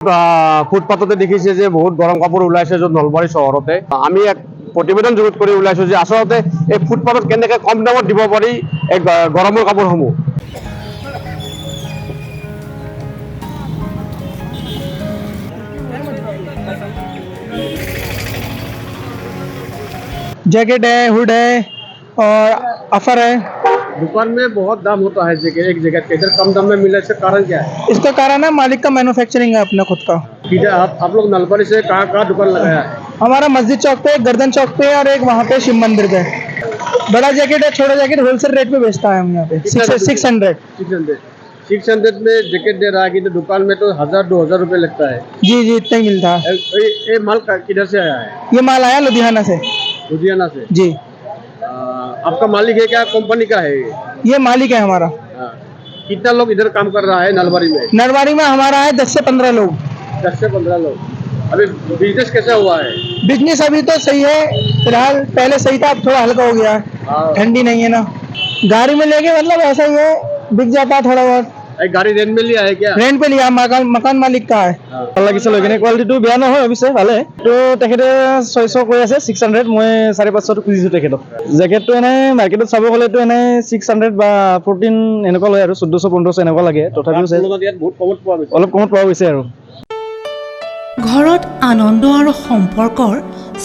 ফুটপাথতে দেখিছে যে বহুত গৰম কাপোৰ ওলাইছে য'ত নলবাৰী চহৰতে আমি এক প্ৰতিবেদন যুগুত কৰি ওলাইছো যে আচলতে এই ফুটপাথত কেনেকৈ কম দামত দিব পাৰি এই গৰমৰ কাপোৰসমূহ। जैकेट है, हुड है और अफर है। दुकान में बहुत दाम होता है जैकेट, एक जैकेट का इधर कम दाम में मिला, इसका कारण क्या है? इसका कारण है मालिक का मैन्युफैक्चरिंग है अपना खुद का। इधर आप लोग नलबारी से कहाँ दुकान लगाया है? हमारा मस्जिद चौक पे, गर्दन चौक पे और एक वहाँ पे शिव मंदिर पे। बड़ा जैकेट है, छोटा जैकेट होलसेल रेट पे बेचता है हम यहाँ पे 600। 600 में जैकेट दे रहा है कि दुकान में तो 1000-2000 रुपये लगता है। जी जी, इतना ही मिलता है। ये माल किधर से आया है? ये माल आया लुधियाना से। लुधियाना से जी। आपका मालिक है क्या, कंपनी का है ये मालिक है हमारा। कितना लोग इधर काम कर रहा है नलबारी में? नरवारी में हमारा है 10 से 15 लोग। 10 से 15 लोग। अभी बिजनेस कैसा हुआ है? बिजनेस अभी तो सही है फिलहाल, पहले सही था, अब थोड़ा हल्का हो गया है। ठंडी नहीं है ना, गाड़ी में लेके मतलब ऐसा ही है, बिक जाता है थोड़ा बहुत। एक गाड़ी रेंट में लिया है क्या? रेंट पे लिया, मकान मालिक का है। ভাল লাগিছে লৈ কিনে, কোৱালিটিটো বেয়া নহয় অৱশ্যে ভালে। তো তেখেতে 600 কৈ আছে, 600 মই 550 খুজিছোঁ তেখেতক। জেকেটটো এনে মাৰ্কেটত চাব গ'লেতো এনে 600 বা 14 এনেকুৱা লয় আৰু 1400-1500 এনেকুৱা লাগে, তথাপিও অলপ কমত পোৱা গৈছে আৰু। ঘৰত আনন্দ আৰু সম্পৰ্কৰ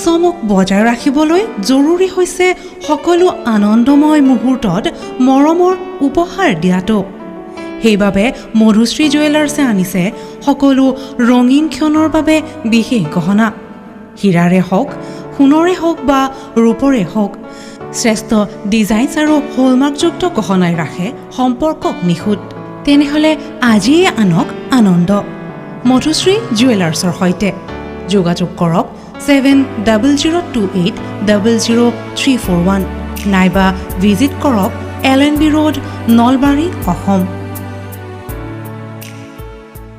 চমক বজাই ৰাখিবলৈ জৰুৰী হৈছে সকলো আনন্দময় মুহূৰ্তত মৰমৰ উপহাৰ দিয়াটো। সেইবাবে মধুশ্ৰী জুৱেলাৰ্ছে আনিছে সকলো ৰঙীন ক্ষণৰ বাবে বিশেষ গহনা। হীৰাৰে হওক, সোণৰে হওক বা ৰূপৰে হওক, শ্ৰেষ্ঠ ডিজাইনছ আৰু হলমাৰ্কযুক্ত গহনাই ৰাখে সম্পৰ্কক নিখুঁত। তেনেহ'লে আজিয়ে আনক আনন্দ মধুশ্ৰী জুৱেলাৰ্ছৰ সৈতে। যোগাযোগ কৰক 7028000341 নাইবা ভিজিট কৰক LNB ৰোড, নলবাৰী, অসম।